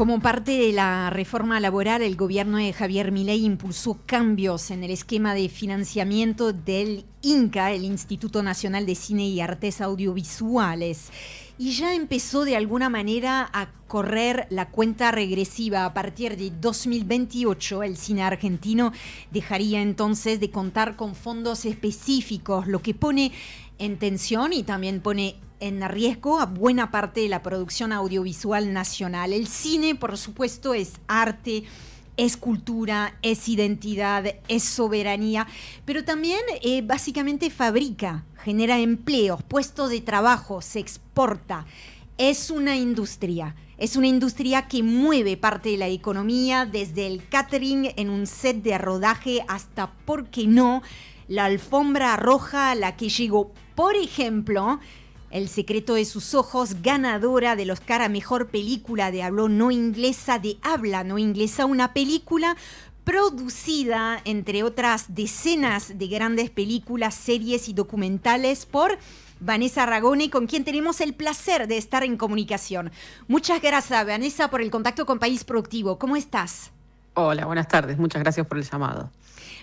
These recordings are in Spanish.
Como parte de la reforma laboral, el gobierno de Javier Milei impulsó cambios en el esquema de financiamiento del INCA, el Instituto Nacional de Cine y Artes Audiovisuales. Y ya empezó de alguna manera a correr la cuenta regresiva. A partir de 2028, el cine argentino dejaría entonces de contar con fondos específicos, lo que pone en tensión y también pone en riesgo a buena parte de la producción audiovisual nacional. El cine, por supuesto, es arte, es cultura, es identidad, es soberanía, pero también básicamente fabrica, genera empleos, puestos de trabajo, se exporta. Es una industria que mueve parte de la economía, desde el catering en un set de rodaje hasta, ¿por qué no?, la alfombra roja a la que llegó, por ejemplo, El secreto de sus ojos, ganadora del Oscar a Mejor Película de habla no inglesa, una película producida, entre otras decenas de grandes películas, series y documentales, por Vanessa Ragone, con quien tenemos el placer de estar en comunicación. Muchas gracias, Vanessa, por el contacto con País Productivo. ¿Cómo estás? Hola, buenas tardes. Muchas gracias por el llamado.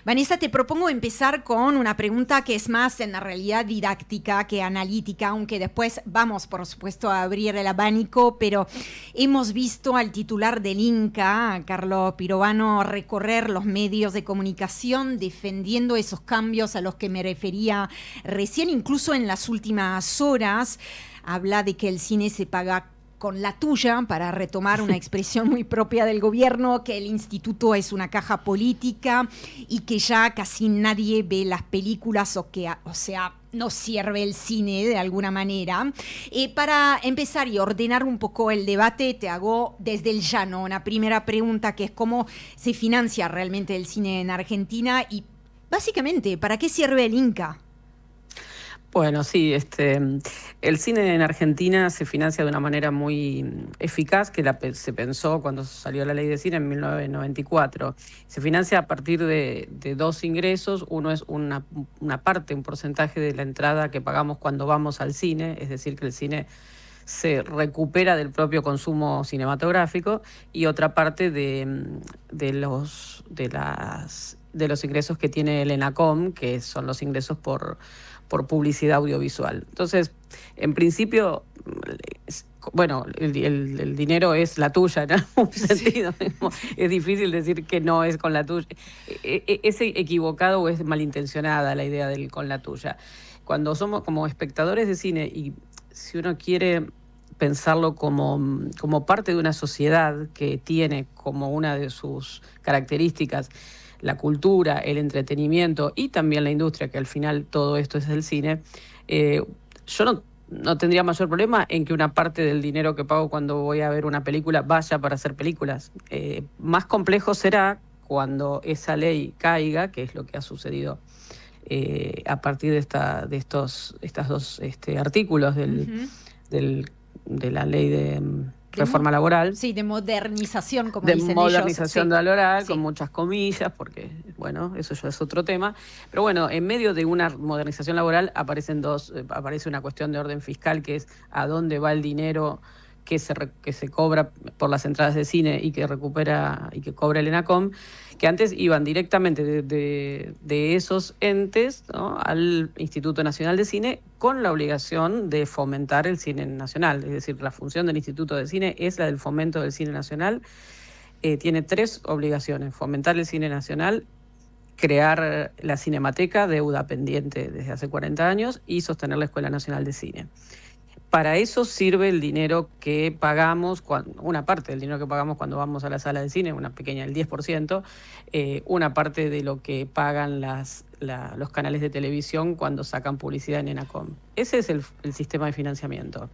Vanessa, te propongo empezar con una pregunta que es más en la realidad didáctica que analítica, aunque después vamos, por supuesto, a abrir el abanico, pero hemos visto al titular del INCA, Carlos Pirovano, recorrer los medios de comunicación defendiendo esos cambios a los que me refería recién, incluso en las últimas horas. Habla de que el cine se paga con la tuya, para retomar una expresión muy propia del gobierno, que el instituto es una caja política y que ya casi nadie ve las películas o sea, no sirve el cine de alguna manera. Para empezar y ordenar un poco el debate, te hago desde el llano una primera pregunta, que es cómo se financia realmente el cine en Argentina y básicamente, ¿para qué sirve el INCA? Bueno, sí, el cine en Argentina se financia de una manera muy eficaz, que se pensó cuando salió la ley de cine en 1994. Se financia a partir de dos ingresos. Uno es una parte, un porcentaje de la entrada que pagamos cuando vamos al cine, es decir, que el cine se recupera del propio consumo cinematográfico, y otra parte de los ingresos que tiene el ENACOM, que son los ingresos por publicidad audiovisual. Entonces, en principio, bueno, el dinero es la tuya en algún sentido. Es difícil decir que no es con la tuya. ¿Es equivocado o es malintencionada la idea del con la tuya? Cuando somos como espectadores de cine, y si uno quiere pensarlo como parte de una sociedad que tiene como una de sus características la cultura, el entretenimiento y también la industria, que al final todo esto es el cine, yo no tendría mayor problema en que una parte del dinero que pago cuando voy a ver una película vaya para hacer películas. Más complejo será cuando esa ley caiga, que es lo que ha sucedido a partir de estos dos artículos de la ley de reforma laboral. Sí, de modernización, como dicen ellos. De modernización laboral, sí, con muchas comillas, porque, bueno, eso ya es otro tema. Pero bueno, en medio de una modernización laboral aparece una cuestión de orden fiscal, que es a dónde va el dinero que se cobra por las entradas de cine y que recupera y que cobra el ENACOM, que antes iban directamente de esos entes, ¿no?, al Instituto Nacional de Cine, con la obligación de fomentar el cine nacional. Es decir, la función del Instituto de Cine es la del fomento del cine nacional. Tiene tres obligaciones: fomentar el cine nacional, crear la Cinemateca, deuda pendiente desde hace 40 años, y sostener la Escuela Nacional de Cine. Para eso sirve el dinero que pagamos, una parte del dinero que pagamos cuando vamos a la sala de cine, una pequeña, el 10%, una parte de lo que pagan los canales de televisión cuando sacan publicidad en ENACOM. Ese es el sistema de financiamiento.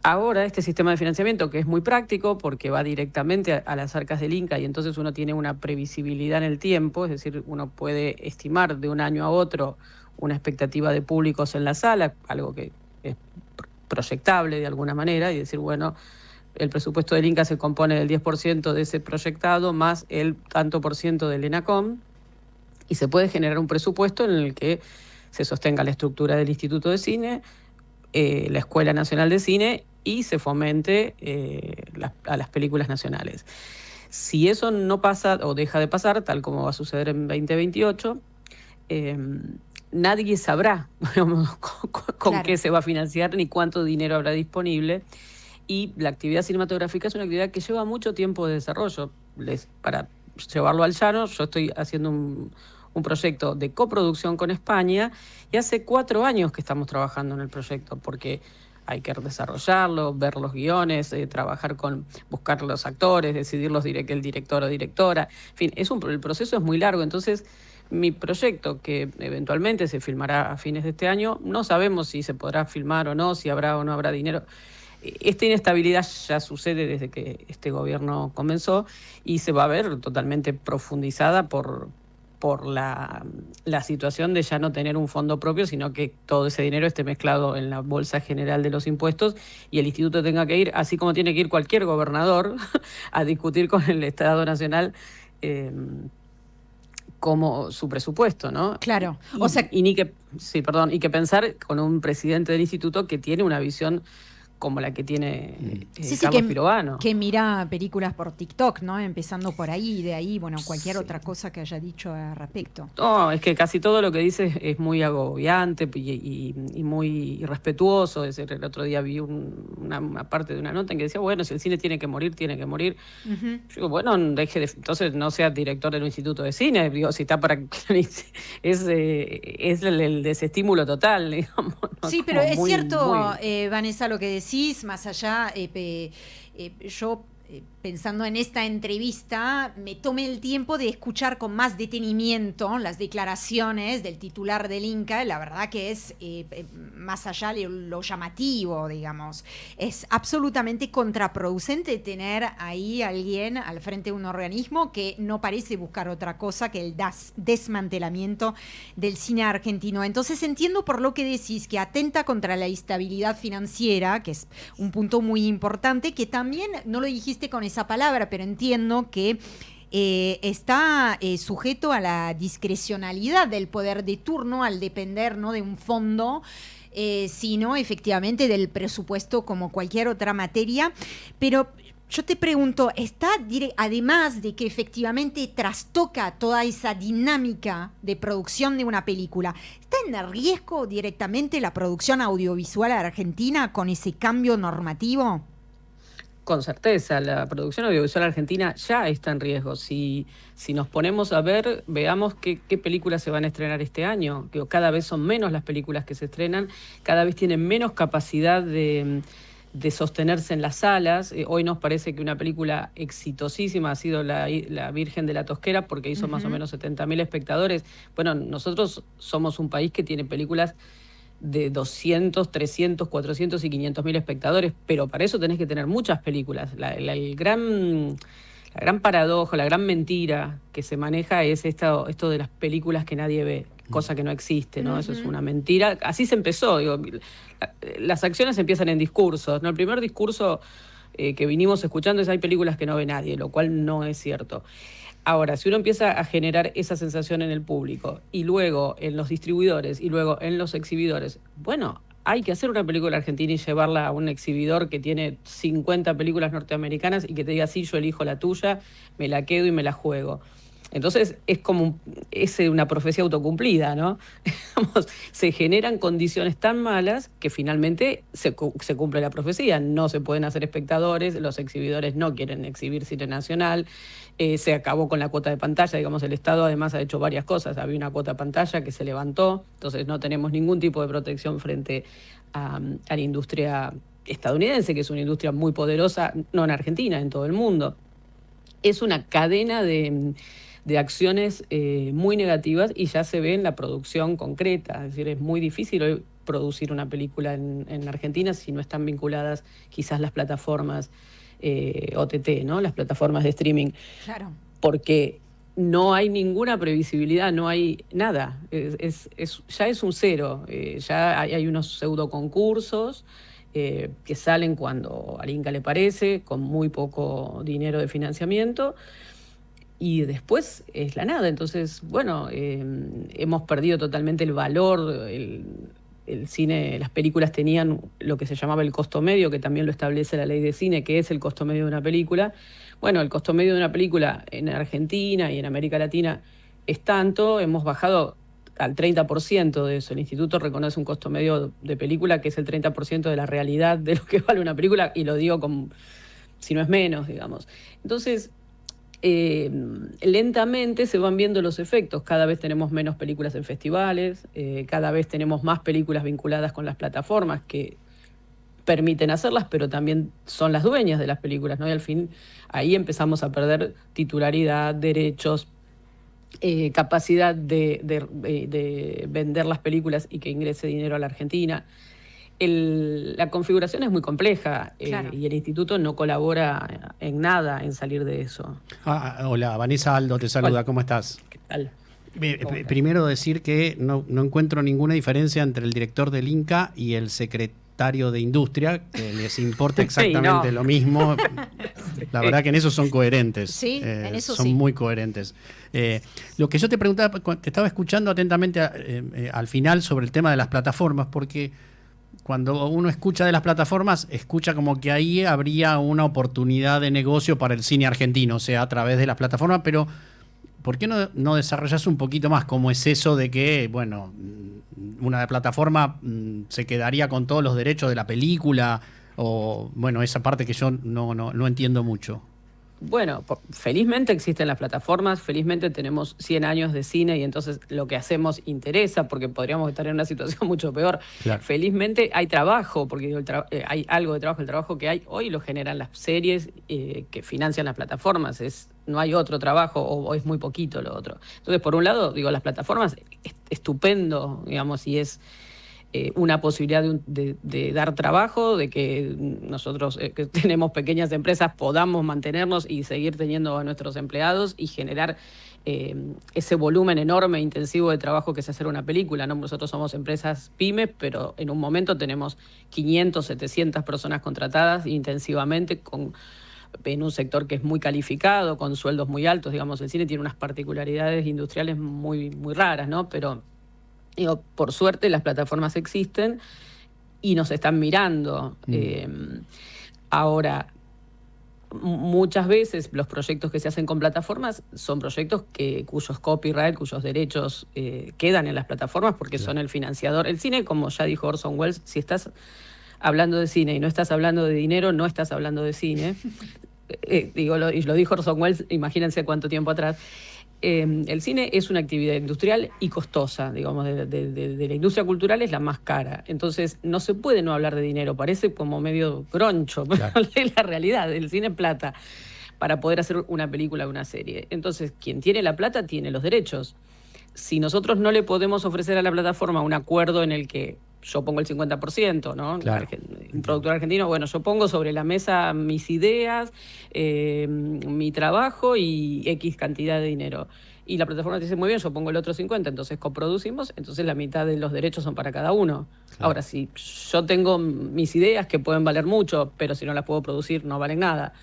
Ahora, este sistema de financiamiento, que es muy práctico porque va directamente a las arcas del INCA, y entonces uno tiene una previsibilidad en el tiempo, es decir, uno puede estimar de un año a otro una expectativa de públicos en la sala, algo que es proyectable de alguna manera, y decir, bueno, el presupuesto del INCA se compone del 10% de ese proyectado más el tanto por ciento del ENACOM, y se puede generar un presupuesto en el que se sostenga la estructura del Instituto de Cine, la Escuela Nacional de Cine y se fomente a las películas nacionales. Si eso no pasa o deja de pasar, tal como va a suceder en 2028, nadie sabrá digamos, con qué se va a financiar ni cuánto dinero habrá disponible. Y la actividad cinematográfica es una actividad que lleva mucho tiempo de desarrollo. Para llevarlo al llano, yo estoy haciendo un proyecto de coproducción con España y hace 4 años que estamos trabajando en el proyecto, porque hay que desarrollarlo, ver los guiones, buscar los actores, decidir el director o directora. En fin, el proceso es muy largo. Entonces, mi proyecto, que eventualmente se filmará a fines de este año, no sabemos si se podrá filmar o no, si habrá o no habrá dinero. Esta inestabilidad ya sucede desde que este gobierno comenzó y se va a ver totalmente profundizada por la situación de ya no tener un fondo propio, sino que todo ese dinero esté mezclado en la bolsa general de los impuestos y el instituto tenga que ir, así como tiene que ir cualquier gobernador, a discutir con el Estado Nacional como su presupuesto, ¿no? Claro. Y que pensar con un presidente del instituto que tiene una visión como la que tiene Carlos Pirovano. Que mira películas por TikTok, ¿no? Empezando por ahí y de ahí, bueno, cualquier otra cosa que haya dicho al respecto. No, es que casi todo lo que dice es muy agobiante y muy irrespetuoso. Es decir, el otro día vi una parte de una nota en que decía, bueno, si el cine tiene que morir, tiene que morir. Uh-huh. Yo digo, bueno, entonces no sea director de un instituto de cine. Digo, si está para... es el desestímulo total, digamos, ¿no? Sí, pero es cierto, Vanessa, lo que decís, más allá, yo pensando en esta entrevista, me tomé el tiempo de escuchar con más detenimiento las declaraciones del titular del Inca. La verdad que es, más allá de lo llamativo, digamos, es absolutamente contraproducente tener ahí a alguien al frente de un organismo que no parece buscar otra cosa que el desmantelamiento del cine argentino. Entonces entiendo por lo que decís que atenta contra la estabilidad financiera, que es un punto muy importante, que también no lo dijiste con esa palabra, pero entiendo que está sujeto a la discrecionalidad del poder de turno al depender, ¿no?, de un fondo, sino efectivamente del presupuesto como cualquier otra materia. Pero yo te pregunto, además de que efectivamente trastoca toda esa dinámica de producción de una película, ¿está en riesgo directamente la producción audiovisual argentina con ese cambio normativo? Con certeza, la producción audiovisual argentina ya está en riesgo. Si nos ponemos a ver, veamos qué películas se van a estrenar este año. Que cada vez son menos las películas que se estrenan, cada vez tienen menos capacidad de sostenerse en las salas. Hoy nos parece que una película exitosísima ha sido La Virgen de la Tosquera, porque hizo más o menos 70.000 espectadores. Bueno, nosotros somos un país que tiene películas de 200, 300, 400 y 500.000 espectadores, pero para eso tenés que tener muchas películas. La gran paradoja, la gran mentira que se maneja es esto de las películas que nadie ve, cosa que no existe, ¿no? Uh-huh. Eso es una mentira. Así se empezó, digo, las acciones empiezan en discursos, ¿no? El primer discurso que vinimos escuchando es: hay películas que no ve nadie, lo cual no es cierto. Ahora, si uno empieza a generar esa sensación en el público y luego en los distribuidores y luego en los exhibidores, bueno, hay que hacer una película argentina y llevarla a un exhibidor que tiene 50 películas norteamericanas y que te diga: sí, yo elijo la tuya, me la quedo y me la juego. Entonces es como una profecía autocumplida, ¿no? Se generan condiciones tan malas que finalmente se cumple la profecía. No se pueden hacer espectadores, los exhibidores no quieren exhibir cine nacional, se acabó con la cuota de pantalla. Digamos, el Estado además ha hecho varias cosas. Había una cuota de pantalla que se levantó, entonces no tenemos ningún tipo de protección frente a la industria estadounidense, que es una industria muy poderosa, no en Argentina, en todo el mundo. Es una cadena de acciones muy negativas y ya se ve en la producción concreta. Es decir, es muy difícil hoy producir una película en Argentina si no están vinculadas quizás las plataformas OTT, ¿no? Las plataformas de streaming. Claro. Porque no hay ninguna previsibilidad, no hay nada. Ya es un cero. Ya hay unos pseudo concursos que salen cuando al Inca le parece, con muy poco dinero de financiamiento. Y después es la nada. Entonces, bueno, hemos perdido totalmente el valor el cine, las películas tenían lo que se llamaba el costo medio, que también lo establece la ley de cine, que es el costo medio de una película. Bueno, el costo medio de una película en Argentina y en América Latina es tanto, hemos bajado al 30% de eso. El instituto reconoce un costo medio de película que es el 30% de la realidad de lo que vale una película, y lo digo si no es menos, digamos. Entonces, lentamente se van viendo los efectos. Cada vez tenemos menos películas en festivales, cada vez tenemos más películas vinculadas con las plataformas que permiten hacerlas, pero también son las dueñas de las películas, ¿no? Y al fin ahí empezamos a perder titularidad, derechos, capacidad de vender las películas y que ingrese dinero a la Argentina. La configuración es muy compleja, claro, y el instituto no colabora en nada en salir de eso. Hola, Vanessa Aldo te saluda. Hola. ¿Cómo estás? ¿Qué tal? Primero decir que no encuentro ninguna diferencia entre el director del Inca y el secretario de Industria, que les importa exactamente lo mismo. La verdad que en eso son coherentes. Sí, en eso son muy coherentes. Lo que yo te preguntaba, te estaba escuchando atentamente al final sobre el tema de las plataformas, porque cuando uno escucha de las plataformas, escucha como que ahí habría una oportunidad de negocio para el cine argentino, o sea, a través de las plataformas, pero ¿por qué no desarrollas un poquito más cómo es eso de que, bueno, una plataforma se quedaría con todos los derechos de la película? O, bueno, esa parte que yo no entiendo mucho. Bueno, felizmente existen las plataformas, felizmente tenemos 100 años de cine y entonces lo que hacemos interesa, porque podríamos estar en una situación mucho peor. Claro. Felizmente hay trabajo, porque hay algo de trabajo. El trabajo que hay hoy lo generan las series que financian las plataformas. No hay otro trabajo o es muy poquito lo otro. Entonces, por un lado, digo, las plataformas, estupendo, digamos, y es una posibilidad de dar trabajo, de que nosotros que tenemos pequeñas empresas podamos mantenernos y seguir teniendo a nuestros empleados y generar ese volumen enorme e intensivo de trabajo que es hacer una película, ¿no? Nosotros somos empresas pymes, pero en un momento tenemos 500, 700 personas contratadas intensivamente en un sector que es muy calificado, con sueldos muy altos. Digamos, el cine tiene unas particularidades industriales muy, muy raras, ¿no? Pero digo, por suerte las plataformas existen y nos están mirando. Ahora, muchas veces los proyectos que se hacen con plataformas son proyectos cuyos copyright, cuyos derechos quedan en las plataformas porque son el financiador. El cine, como ya dijo Orson Welles, si estás hablando de cine y no estás hablando de dinero, no estás hablando de cine. Y lo dijo Orson Welles, imagínense cuánto tiempo atrás. El cine es una actividad industrial y costosa, digamos, de la industria cultural es la más cara. Entonces, no se puede no hablar de dinero, parece como medio groncho, pero claro, es la realidad, el cine es plata para poder hacer una película o una serie. Entonces, quien tiene la plata tiene los derechos. Si nosotros no le podemos ofrecer a la plataforma un acuerdo en el que yo pongo el 50%, ¿no? Claro. Un productor argentino, bueno, yo pongo sobre la mesa mis ideas, mi trabajo y X cantidad de dinero. Y la plataforma dice, muy bien, yo pongo el otro 50%, entonces coproducimos, entonces la mitad de los derechos son para cada uno. Claro. Ahora, si yo tengo mis ideas que pueden valer mucho, pero si no las puedo producir no valen nada,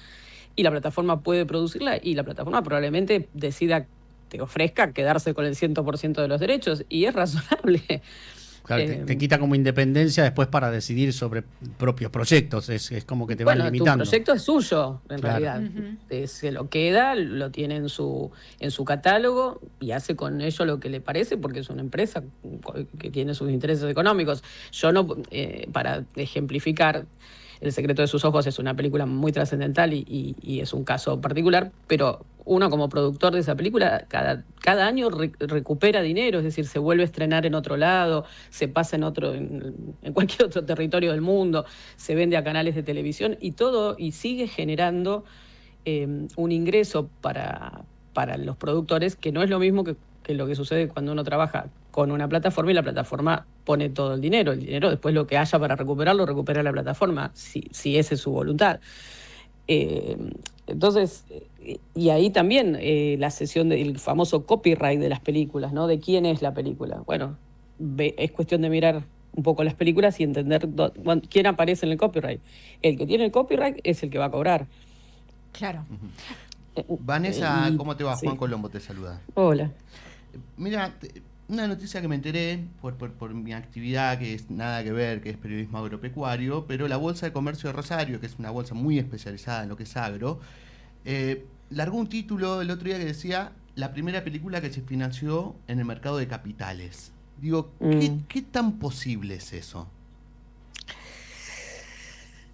y la plataforma puede producirla, y la plataforma probablemente decida, te ofrezca quedarse con el 100% de los derechos, y es razonable. Claro, te quita como independencia después para decidir sobre propios proyectos, es como que te van limitando. Tu proyecto es suyo, en realidad. Uh-huh. Se lo queda, lo tiene en su catálogo y hace con ello lo que le parece, porque es una empresa que tiene sus intereses económicos. Yo no, para ejemplificar, El secreto de sus ojos es una película muy trascendental y es un caso particular, pero uno como productor de esa película cada año recupera dinero, es decir, se vuelve a estrenar en otro lado, se pasa en cualquier otro territorio del mundo, se vende a canales de televisión y sigue generando un ingreso para los productores, que no es lo mismo que lo que sucede cuando uno trabaja con una plataforma y la plataforma pone todo el dinero después lo que haya para recuperarlo, recupera la plataforma, si esa es su voluntad. Entonces, y ahí también la cesión del famoso copyright de las películas, ¿no? ¿De quién es la película? Bueno, es cuestión de mirar un poco las películas y entender quién aparece en el copyright. El que tiene el copyright es el que va a cobrar. Claro. Vanessa, ¿cómo te va? Juan Colombo te saluda. Hola. Mira, una noticia que me enteré por mi actividad, que es nada que ver, que es periodismo agropecuario, pero la Bolsa de Comercio de Rosario, que es una bolsa muy especializada en lo que es agro, largó un título el otro día que decía: la primera película que se financió en el mercado de capitales. Digo, ¿qué tan posible es eso?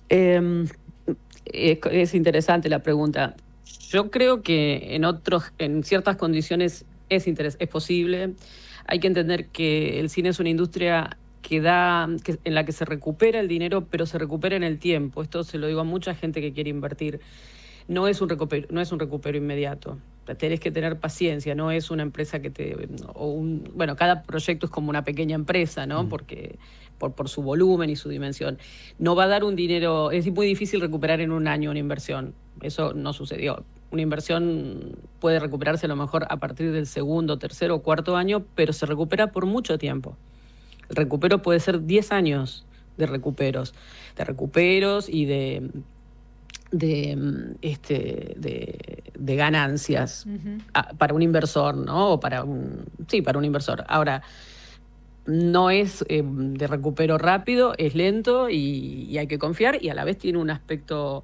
Es interesante la pregunta. Yo creo que en ciertas condiciones es posible. Hay que entender que el cine es una industria en la que se recupera el dinero, pero se recupera en el tiempo. Esto se lo digo a mucha gente que quiere invertir. No es un recupero inmediato. Tenés que tener paciencia, no es una empresa cada proyecto es como una pequeña empresa, ¿no? Porque por su volumen y su dimensión. No va a dar un dinero, es muy difícil recuperar en un año una inversión. Eso no sucedió. Una inversión puede recuperarse a lo mejor a partir del segundo, tercero o cuarto año, pero se recupera por mucho tiempo. El recupero puede ser 10 años de recuperos y de ganancias para un inversor, ¿no? O para un inversor. Ahora, no es de recupero rápido, es lento y hay que confiar, y a la vez tiene un aspecto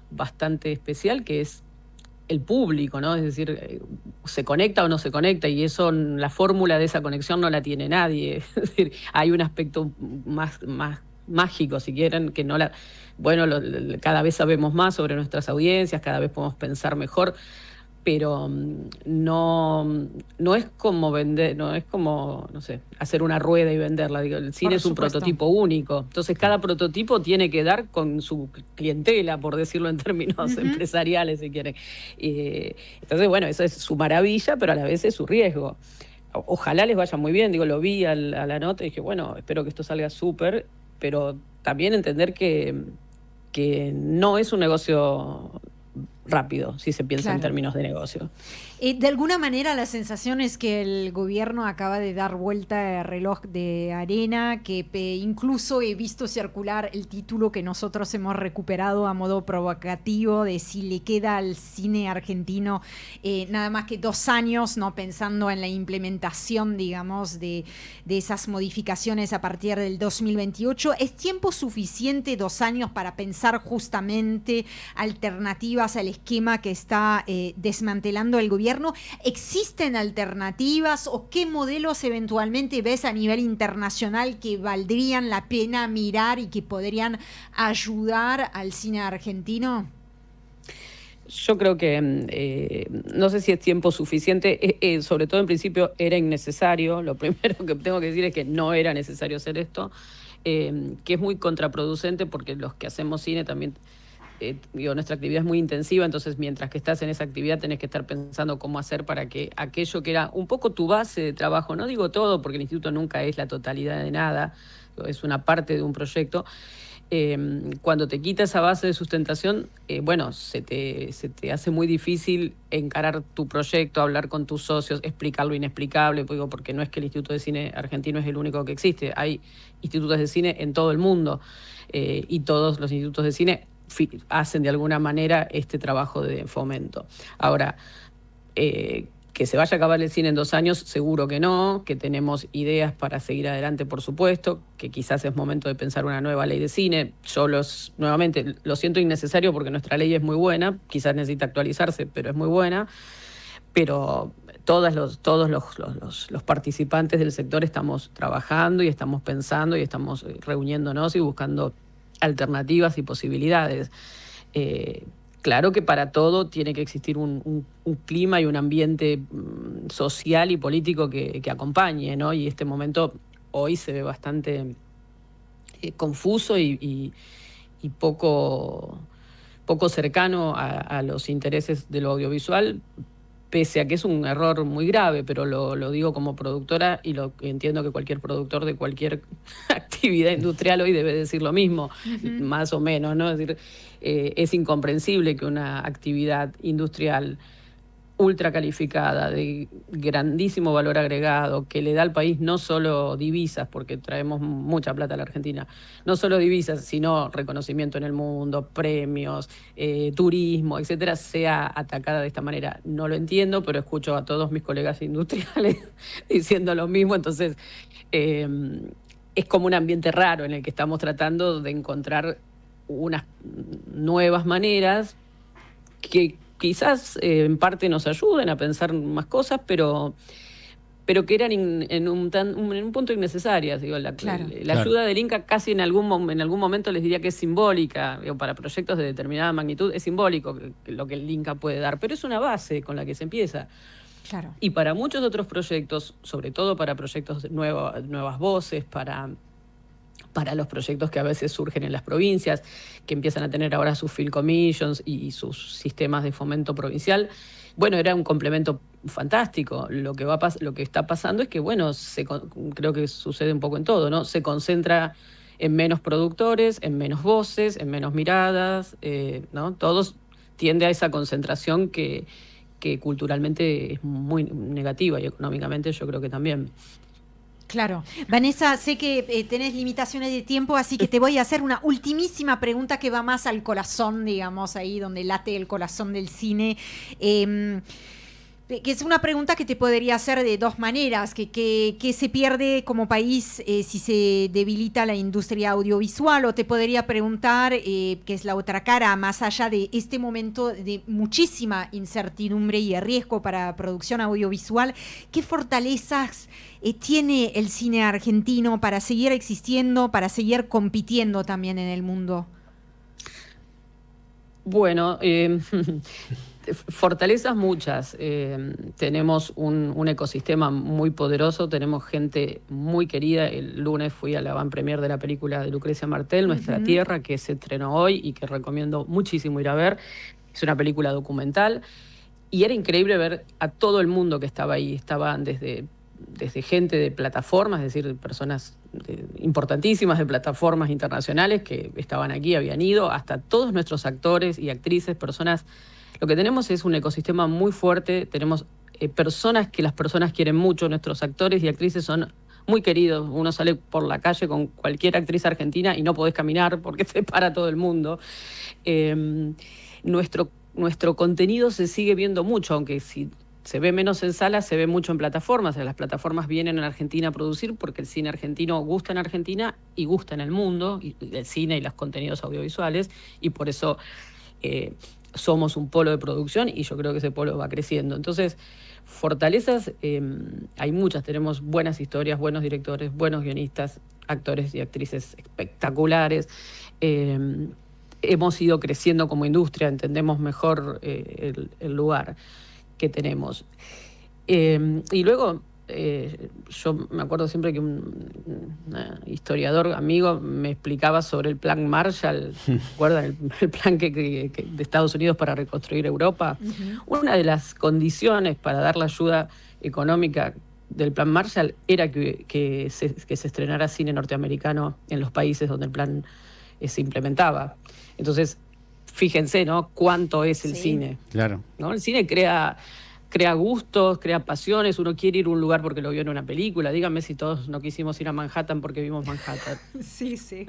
bastante especial, que es el público, ¿no? Es decir, se conecta o no se conecta, y eso, la fórmula de esa conexión no la tiene nadie. Es decir, hay un aspecto más mágico, si quieren, que no la... Bueno, cada vez sabemos más sobre nuestras audiencias, cada vez podemos pensar mejor, pero no es como vender, no es como, no sé, hacer una rueda y venderla. Digo, el cine es un prototipo único. Entonces, cada prototipo tiene que dar con su clientela, por decirlo en términos empresariales, si quieren. Entonces, bueno, eso es su maravilla, pero a la vez es su riesgo. Ojalá les vaya muy bien. Digo, lo vi a la nota y dije, bueno, espero que esto salga súper, pero también entender que no es un negocio rápido, si se piensa en términos de negocio. De alguna manera la sensación es que el gobierno acaba de dar vuelta el reloj de arena, que incluso he visto circular el título que nosotros hemos recuperado a modo provocativo de si le queda al cine argentino nada más que 2 años, ¿no? Pensando en la implementación, digamos, de esas modificaciones a partir del 2028. ¿Es tiempo suficiente 2 años para pensar justamente alternativas al esquema que está desmantelando el gobierno? ¿Existen alternativas o qué modelos eventualmente ves a nivel internacional que valdrían la pena mirar y que podrían ayudar al cine argentino? Yo creo que no sé si es tiempo suficiente, sobre todo en principio era innecesario. Lo primero que tengo que decir es que no era necesario hacer esto, que es muy contraproducente porque los que hacemos cine también... nuestra actividad es muy intensiva, entonces mientras que estás en esa actividad tenés que estar pensando cómo hacer para que aquello que era un poco tu base de trabajo, no digo todo porque el instituto nunca es la totalidad de nada, es una parte de un proyecto, cuando te quita esa base de sustentación, se te hace muy difícil encarar tu proyecto, hablar con tus socios, explicar lo inexplicable, porque no es que el Instituto de Cine Argentino es el único que existe, hay institutos de cine en todo el mundo, y todos los institutos de cine hacen de alguna manera este trabajo de fomento. Ahora, que se vaya a acabar el cine en 2 años, seguro que no, que tenemos ideas para seguir adelante, por supuesto, que quizás es momento de pensar una nueva ley de cine. Yo nuevamente lo siento innecesario porque nuestra ley es muy buena, quizás necesita actualizarse, pero es muy buena, pero todos los participantes del sector estamos trabajando y estamos pensando y estamos reuniéndonos y buscando alternativas y posibilidades. Claro que para todo tiene que existir un clima y un ambiente social y político que acompañe, ¿no? Y este momento hoy se ve bastante confuso y poco cercano a los intereses de lo audiovisual, pese a que es un error muy grave, pero lo digo como productora y lo entiendo que cualquier productor de cualquier actividad industrial hoy debe decir lo mismo, más o menos, ¿no? Es decir, es incomprensible que una actividad industrial ultra calificada, de grandísimo valor agregado, que le da al país no solo divisas, porque traemos mucha plata a la Argentina, no solo divisas, sino reconocimiento en el mundo, premios, turismo, etcétera, sea atacada de esta manera. No lo entiendo, pero escucho a todos mis colegas industriales diciendo lo mismo, entonces es como un ambiente raro en el que estamos tratando de encontrar unas nuevas maneras que quizás en parte nos ayuden a pensar más cosas, pero que eran en un punto innecesarias. Digo, la ayuda del Inca casi en algún momento les diría que es simbólica. Digo, para proyectos de determinada magnitud es simbólico lo que el Inca puede dar, pero es una base con la que se empieza. Claro. Y para muchos otros proyectos, sobre todo para proyectos nuevas voces, para los proyectos que a veces surgen en las provincias, que empiezan a tener ahora sus field commissions y sus sistemas de fomento provincial. Bueno, era un complemento fantástico. Lo que está pasando es que, bueno, creo que sucede un poco en todo, ¿no? Se concentra en menos productores, en menos voces, en menos miradas, ¿no? Todos tiende a esa concentración que culturalmente es muy negativa y económicamente yo creo que también. Claro. Vanessa, sé que tenés limitaciones de tiempo, así que te voy a hacer una ultimísima pregunta que va más al corazón, digamos, ahí donde late el corazón del cine. Que es una pregunta que te podría hacer de dos maneras, que se pierde como país si se debilita la industria audiovisual, o te podría preguntar, que es la otra cara, más allá de este momento de muchísima incertidumbre y riesgo para producción audiovisual, ¿qué fortalezas tiene el cine argentino para seguir existiendo, para seguir compitiendo también en el mundo? Bueno, fortalezas muchas. Tenemos un ecosistema muy poderoso, tenemos gente muy querida. El lunes fui a la van premier de la película de Lucrecia Martel, Nuestra Tierra, que se estrenó hoy y que recomiendo muchísimo ir a ver. Es una película documental y era increíble ver a todo el mundo que estaba ahí. Estaban desde gente de plataformas, es decir, personas importantísimas de plataformas internacionales que estaban aquí, habían ido, hasta todos nuestros actores y actrices, personas. Lo que tenemos es un ecosistema muy fuerte, tenemos personas que las personas quieren mucho, nuestros actores y actrices son muy queridos. Uno sale por la calle con cualquier actriz argentina y no podés caminar porque te para todo el mundo. Nuestro contenido se sigue viendo mucho, aunque si se ve menos en salas, se ve mucho en plataformas. Las plataformas vienen en Argentina a producir porque el cine argentino gusta en Argentina y gusta en el mundo, y el cine y los contenidos audiovisuales, y por eso somos un polo de producción y yo creo que ese polo va creciendo. Entonces, fortalezas hay muchas. Tenemos buenas historias, buenos directores, buenos guionistas, actores y actrices espectaculares. Hemos ido creciendo como industria, entendemos mejor el lugar que tenemos. Y luego, yo me acuerdo siempre que un historiador amigo me explicaba sobre el plan Marshall, ¿recuerdan? El plan de Estados Unidos para reconstruir Europa. Una de las condiciones para dar la ayuda económica del plan Marshall era que se estrenara cine norteamericano en los países donde el plan se implementaba. Entonces, fíjense, ¿no? Cuánto es el cine. Claro. ¿No? El cine crea gustos, crea pasiones. Uno quiere ir a un lugar porque lo vio en una película. Díganme si todos no quisimos ir a Manhattan porque vimos Manhattan. Sí, sí.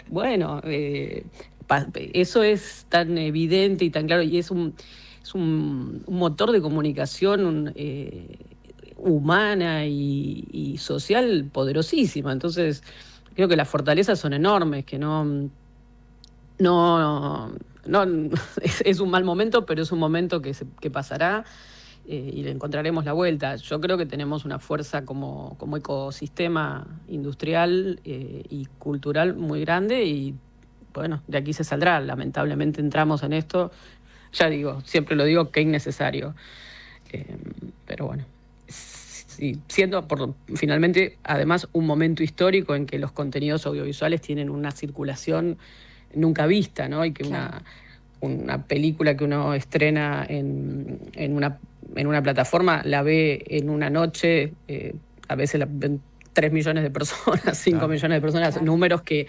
Bueno, eso es tan evidente y tan claro, y es un motor de comunicación humana y social poderosísima. Entonces, creo que las fortalezas son enormes, que no es un mal momento, pero es un momento que pasará y le encontraremos la vuelta. Yo creo que tenemos una fuerza como ecosistema industrial y cultural muy grande y, bueno, de aquí se saldrá. Lamentablemente entramos en esto, ya digo, siempre lo digo, que innecesario. Pero bueno, siendo finalmente, además, un momento histórico en que los contenidos audiovisuales tienen una circulación nunca vista, ¿no? Y que claro, una película que uno estrena en una plataforma la ve en una noche, a veces la ven 3 millones de personas, 5 millones de personas, claro, números que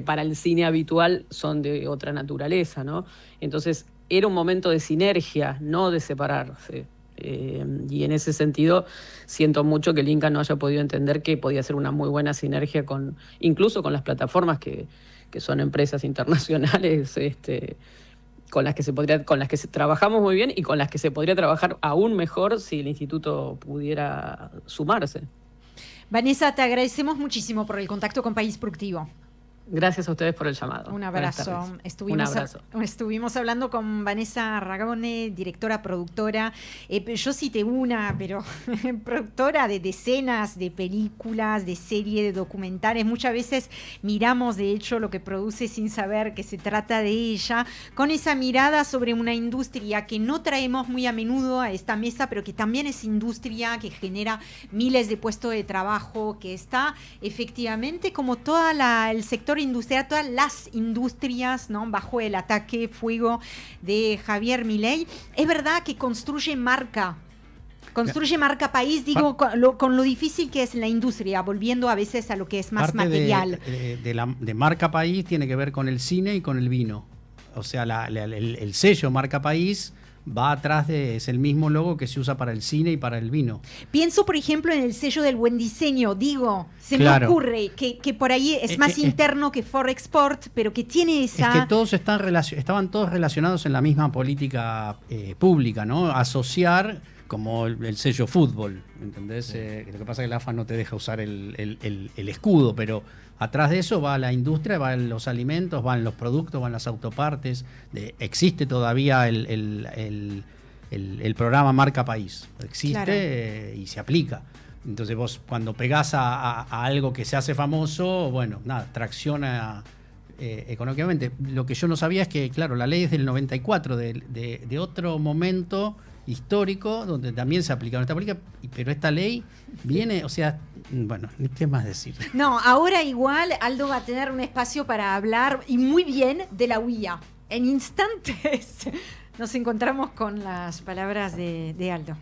para el cine habitual son de otra naturaleza, ¿no? Entonces, era un momento de sinergia, no de separarse. Y en ese sentido siento mucho que el Inca no haya podido entender que podía ser una muy buena sinergia incluso con las plataformas que son empresas internacionales, con las que trabajamos muy bien y con las que se podría trabajar aún mejor si el instituto pudiera sumarse. Vanessa, te agradecemos muchísimo por el contacto con País Productivo. Gracias a ustedes por el llamado. Un abrazo. Estuvimos hablando con Vanessa Ragone, directora, productora. Yo cité pero productora de decenas de películas, de series, de documentales. Muchas veces miramos, de hecho, lo que produce sin saber que se trata de ella, con esa mirada sobre una industria que no traemos muy a menudo a esta mesa, pero que también es industria que genera miles de puestos de trabajo, que está efectivamente como el sector industrial, todas las industrias, ¿no?, bajo el ataque fuego de Javier Milei. Es verdad que construye marca país, digo, con lo difícil que es la industria, volviendo a veces a lo que es más material. De marca país tiene que ver con el cine y con el vino. O sea, el sello marca país va atrás es el mismo logo que se usa para el cine y para el vino. Pienso, por ejemplo, en el sello del buen diseño. Me ocurre que por ahí es más interno que For Export, pero que tiene esa... Es que todos estaban todos relacionados en la misma política pública, ¿no? Asociar como el sello fútbol, ¿entendés? Sí. Lo que pasa es que la AFA no te deja usar el escudo, pero atrás de eso va la industria, van los alimentos, van los productos, van las autopartes. Existe todavía el programa Marca País. Existe, claro. Y se aplica. Entonces vos cuando pegás a algo que se hace famoso, bueno, nada, tracciona económicamente. Lo que yo no sabía es que, claro, la ley es del 94, de otro momento histórico donde también se aplica, pero esta ley viene, o sea, bueno, ¿qué más decir? No, ahora igual Aldo va a tener un espacio para hablar, y muy bien, de la huilla. En instantes nos encontramos con las palabras de Aldo.